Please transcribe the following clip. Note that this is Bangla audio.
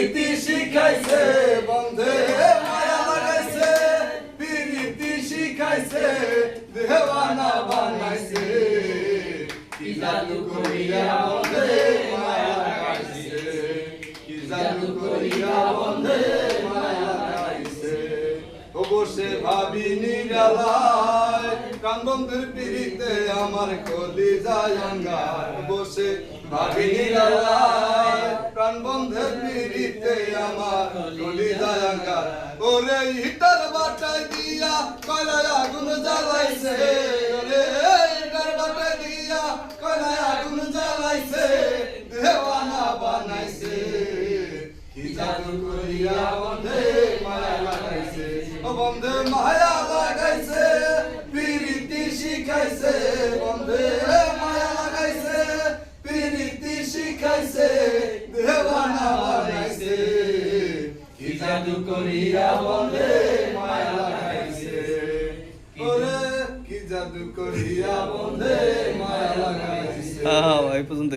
পিরিতি শিখাইছে বন্ধে মায়া লাগাইছে পিরিতি শিখাইছে দেওয়ানা বানাইছে কি জাদু করিয়া বন্ধে মায়া লাগাইছে কি জাদু করিয়া বন্ধে মায়া লাগাইছে ও বসে ভাবি নিরালায় প্রাণ বন্ধুর পিরিতে আমার কলি যায় অঙ্গার বসে ভাবি নিরালায় প্রাণ বন্ধুর পিরিতে আমার কলি যায় অঙ্গার ওরে হিটার বাটায় দিয়া কয়লায় আগুন জ্বালাইছে ওরে হিটার বাটায় দিয়া কয়লায় আগুন জ্বালাইছে দেওয়ানা বানাইছে কি জাদু করিয়া বন্ধে মায়া লাগাইছে ও বন্ধে মায়া লাগাইছে পিরিতি শিখাইছে বন্ধে মায়া লাগাইছে পিরিতি শিখাইছে দেওয়ানা বানাইছে কি জাদু করিয়া বন্ধে মায়া লাগাইছে ওরে কি জাদু করিয়া বন্ধে মায়া লাগাইছে এই পর্যন্ত।